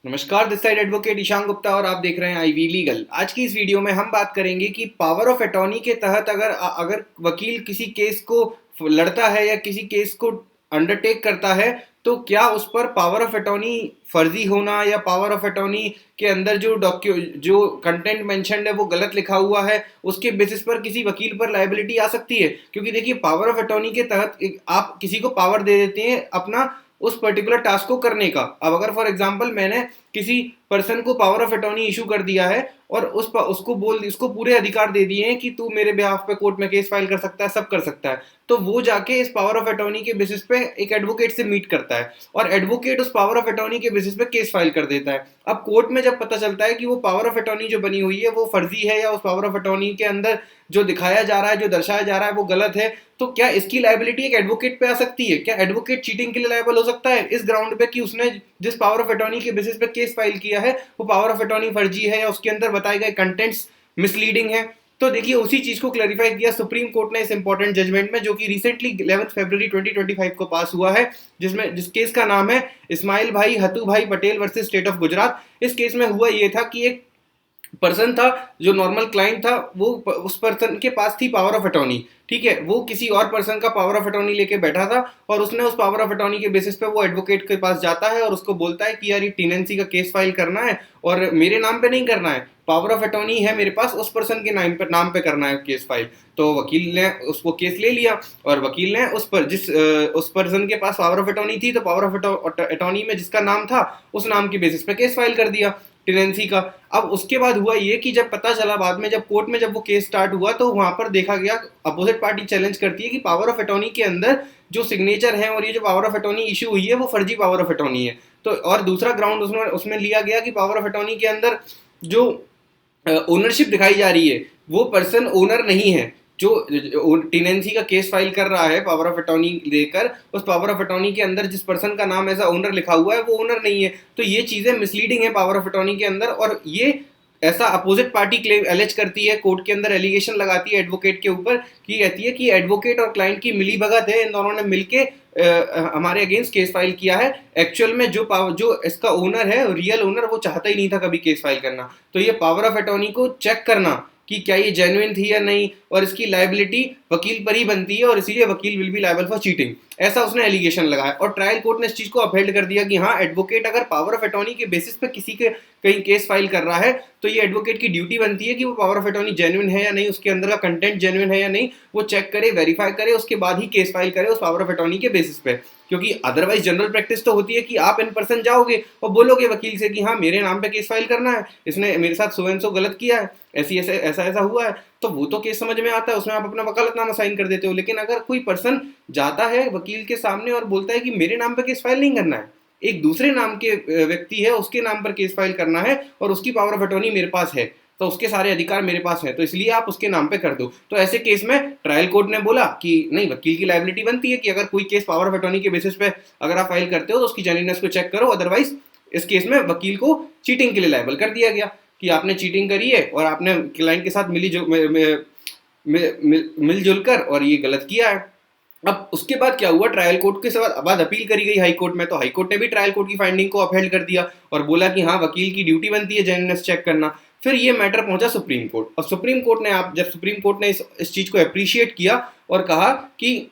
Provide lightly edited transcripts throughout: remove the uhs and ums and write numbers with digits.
नमस्कार, this side advocate Ishan Gupta और आप देख रहे हैं आईवी लीगल। आज की इस वीडियो में हम बात करेंगे कि पावर ऑफ अटॉर्नी के तहत अगर वकील किसी केस को लड़ता है या किसी केस को अंडरटेक करता है तो क्या उस पर पावर ऑफ अटॉर्नी फर्जी होना या पावर ऑफ अटॉर्नी के अंदर जो कंटेंट मेंशन्ड है वो गलत लिखा हुआ है, उसके बेसिस पर किसी वकील पर लायबिलिटी आ सकती है। क्योंकि देखिए, पावर ऑफ अटॉर्नी के तहत आप किसी को पावर दे देते हैं अपना उस पर्टिकुलर टास्क को करने का। अब अगर फॉर एग्जांपल मैंने किसी पर्सन को पावर ऑफ अटॉर्नी इशू कर दिया है और उसको पूरे अधिकार दे दिए हैं कि तू मेरे बिहाफ पे कोर्ट में केस फाइल कर सकता है, सब कर सकता है, तो वो जाके इस पावर ऑफ अटॉर्नी के बेसिस पे एक एडवोकेट से मीट करता है और एडवोकेट उस पावर ऑफ अटॉर्नी के बेसिस पे केस फाइल कर देता है। अब कोर्ट में जब पता चलता है कि वो पावर ऑफ अटॉर्नी जो बनी हुई है वो फर्जी है या उस पावर ऑफ अटॉर्नी के अंदर जो दिखाया जा रहा है, जो दर्शाया जा रहा है वो गलत है, तो क्या इसकी लायबिलिटी एक एडवोकेट पे आ सकती है? क्या एडवोकेट चीटिंग के लिए लायबल हो सकता है इस ग्राउंड पे कि उसने जिस पावर ऑफ अटॉर्नी के बेसिस पे केस फाइल किया है वो पावर ऑफ अटॉर्नी फर्जी है या उसके अंदर बताए गए कंटेंट्स मिसलीडिंग है? तो देखिए, उसी चीज को क्लैरिफाई किया सुप्रीम कोर्ट ने इस इंपॉर्टेंट जजमेंट में, जो कि रिसेंटली 11 फरवरी 2025 को पास हुआ है, जिस केस का नाम है इस्माइल भाई हतू भाई Patel versus state of Gujarat. इस केस में हुआ ये था कि एक पर्सन था जो नॉर्मल क्लाइंट था, वो उस पर्सन के पास थी पावर ऑफ अटॉर्नी, ठीक है, वो किसी और पर्सन का पावर ऑफ अटॉर्नी लेके बैठा था और उसने उस पावर ऑफ अटॉर्नी के बेसिस पे वो एडवोकेट के पास जाता है और उसको बोलता है कि यार ये टेनेंसी का केस फाइल करना है और मेरे नाम पे नहीं करना है, पावर ऑफ अटॉर्नी है मेरे पास, उस पर्सन के नाम पे करना है केस फाइल। तो वकील ने उसको केस ले लिया और वकील ने उस पर्सन के पास पावर ऑफ अटॉर्नी थी, तो पावर ऑफ अटॉर्नी में जिसका नाम था उस नाम के बेसिस पे केस फाइल कर दिया टेनेंसी का। अब उसके बाद हुआ ये कि जब पता चला बाद में, जब कोर्ट में जब वो केस स्टार्ट हुआ, तो वहां पर देखा गया अपोजिट पार्टी चैलेंज करती है कि पावर ऑफ अटॉर्नी के अंदर जो सिग्नेचर है और ये जो पावर ऑफ अटॉर्नी इशू हुई है वो फर्जी पावर ऑफ अटॉर्नी है। तो और दूसरा ग्राउंड उसमें लिया गया कि पावर ऑफ अटॉर्नी के अंदर जो ओनरशिप दिखाई जा रही है वो पर्सन ओनर नहीं है, जो टेनेंसी का केस फाइल कर रहा है पावर ऑफ अटॉर्नी लेकर, उस पावर ऑफ अटॉर्नी के अंदर जिस पर्सन का नाम ऐसा ओनर लिखा हुआ है वो ओनर नहीं है। तो ये चीजें मिसलीडिंग है पावर ऑफ अटॉर्नी के अंदर, और ये ऐसा अपोजिट पार्टी क्लेम एलेज करती है, कोर्ट के अंदर एलिगेशन लगाती है एडवोकेट के ऊपर कि कहती है कि एडवोकेट और क्लाइंट की मिली भगत है, इन दोनों ने मिलके हमारे अगेंस्ट केस फाइल किया है। एक्चुअल में जो इसका ओनर है, रियल ओनर, वो चाहता ही नहीं था कभी केस फाइल करना। तो ये पावर ऑफ अटॉर्नी को चेक करना कि क्या ये जेन्युइन थी या नहीं, और इसकी लायबिलिटी वकील पर ही बनती है और इसीलिए वकील will be liable for cheating, ऐसा उसने एलिगेशन लगाया। और ट्रायल कोर्ट ने इस चीज को अपहेल्ड कर दिया कि हाँ, एडवोकेट अगर पावर ऑफ अटॉर्नी के बेसिस पे किसी के कहीं केस फाइल कर रहा है तो ये एडवोकेट की ड्यूटी बनती है कि वो पावर ऑफ अटॉर्नी जेन्युइन है या नहीं, उसके अंदर का कंटेंट जेन्युइन है या नहीं, वो चेक करे, वेरीफाई करे, उसके बाद ही केस फाइल करे उस पावर ऑफ अटॉर्नी के बेसिस पे। क्योंकि अदरवाइज जनरल प्रैक्टिस तो होती है कि आप इन पर्सन जाओगे और बोलोगे वकील से कि हाँ, मेरे नाम पे केस फाइल करना है, इसने मेरे साथ सो एंड सो गलत किया है, ऐसा हुआ है, तो वो तो केस समझ में आता है, उसमें आप अपना वकालतनामा साइन कर देते हो। लेकिन अगर कोई पर्सन जाता है वकील के सामने और बोलता है कि मेरे नाम पे केस फाइल नहीं करना है, एक दूसरे नाम के व्यक्ति है उसके नाम पर केस फाइल करना है और उसकी पावर ऑफ अटॉर्नी मेरे पास है, तो उसके सारे अधिकार मेरे पास है, तो इसलिए आप उसके नाम पे कर दो। तो ऐसे केस में ट्रायल कोर्ट ने बोला कि नहीं, वकील की लायबिलिटी बनती है कि अगर कोई केस पावर ऑफ अटॉर्नी के बेसिस पे अगर आप फाइल करते हो तो उसकी जेन्युइननेस को चेक करो, अदरवाइज इस केस में वकील को चीटिंग के लिए लायबल कर दिया गया कि आपने चीटिंग करी है और आपने क्लाइंट के साथ मिलजुल कर और ये गलत किया है। अब उसके बाद क्या हुआ, ट्रायल कोर्ट के बाद अपील करी गई हाई कोर्ट में, तो हाई कोर्ट ने भी ट्रायल कोर्ट की फाइंडिंग को अपहेल्ड कर दिया और बोला कि हाँ, वकील की ड्यूटी बनती है जेन्युइननेस चेक करना। फिर ये मैटर पहुंचा सुप्रीम कोर्ट, और सुप्रीम कोर्ट ने इस चीज को अप्रिशिएट किया और कहा कि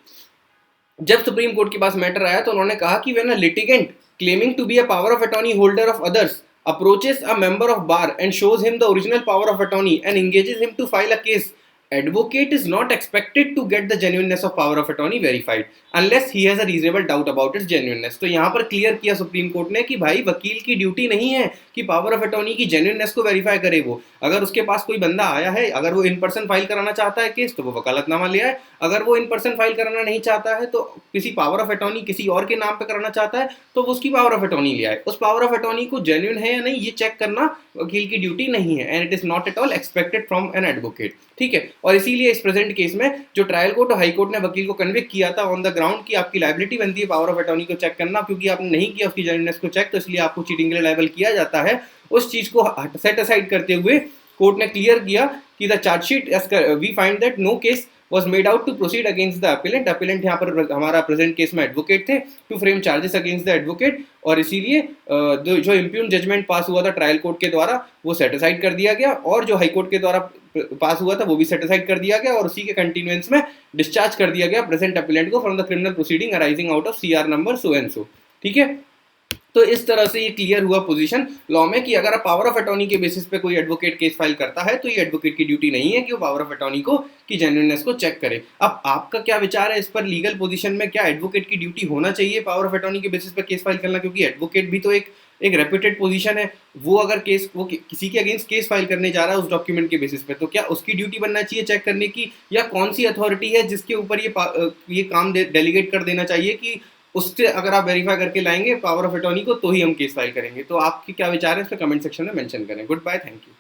जब सुप्रीम कोर्ट के पास मैटर आया तो उन्होंने कहा कि when a litigant claiming to be a power of attorney holder of others approaches a member of bar and shows him the original power of attorney and engages him to file a case, advocate is not expected to get the genuineness of power of attorney verified unless he has a reasonable doubt about its genuineness। तो यहाँ पर clear किया supreme court ने कि भाई, वकील की duty नहीं है कि पावर ऑफ अटॉर्नी की जेन्युइननेस को वेरीफाई करे। वो अगर उसके पास कोई बंदा आया है, अगर वो इन पर्सन फाइल कराना चाहता है केस, तो वो वकालतनामा ले आए, अगर वो इन पर्सन फाइल कराना नहीं चाहता है तो किसी पावर ऑफ अटॉर्नी किसी और के नाम पे कराना चाहता है तो वो उसकी पावर ऑफ अटॉर्नी ले आए। उस पावर ऑफ अटॉर्नी को जेन्युइन है या नहीं ये चेक करना वकील की ड्यूटी नहीं है, and it is not at all expected from an advocate, ठीक है। और इसीलिए इस प्रेजेंट केस में जो ट्रायल कोर्ट और हाई कोर्ट ने वकील को कन्विक्ट किया था ऑन द ग्राउंड की आपकी लायबिलिटी बनती है पावर ऑफ अटॉर्नी को चेक करना, क्योंकि आपने नहीं किया उसकी जेन्युइननेस को चेक, तो इसलिए आपको चीटिंग के लिए लायबल किया जाता है। उस चीज को सेट असाइड करते हुए कोर्ट ने क्लियर किया कि the chargesheet we find that no case was made out to proceed against the appellant. Appellant यहाँ पर हमारा प्रेजेंट केस में एडवोकेट थे, to frame charges against the advocate, और इसीलिए जो इम्प्यून जजमेंट पास हुआ था ट्रायल कोर्ट के द्वारा वो सेटिसाइड कर दिया गया, और जो हाई कोर्ट के द्वारा पास हुआ था वो भी सेटिसाइड कर दिया गया, और उसी के कंटिन्यूएंस में डिस्चार्ज कर दिया गया प्रेजेंट अपीलेंट को from the criminal proceeding arising out of CR number so and so. ठीक है, तो इस तरह से ये क्लियर हुआ पोजीशन लॉ में कि अगर आप पावर ऑफ अटॉर्नी के बेसिस पे कोई एडवोकेट केस फाइल करता है तो ये एडवोकेट की ड्यूटी नहीं है कि वो पावर ऑफ अटॉर्नी को की जेन्युइननेस को चेक करे। अब आपका क्या विचार है इस पर लीगल पोजीशन में, क्या एडवोकेट की ड्यूटी होना चाहिए पावर ऑफ अटॉर्नी के बेसिस पे केस फाइल करना, क्योंकि एडवोकेट भी तो एक रेप्यूटेड पोजीशन है, वो अगर केस वो किसी के अगेंस्ट केस फाइल करने जा रहा है उस डॉक्यूमेंट के बेसिस पे, तो क्या उसकी ड्यूटी बनना चाहिए चेक करने की, या कौन सी अथॉरिटी है जिसके ऊपर ये काम डेलीगेट कर देना चाहिए कि उससे अगर आप वेरीफाई करके लाएंगे पावर ऑफ अटॉर्नी को तो ही हम केस फाइल करेंगे। तो आपके क्या विचार है इस पर कमेंट सेक्शन में मेंशन करें। Goodbye, thank you.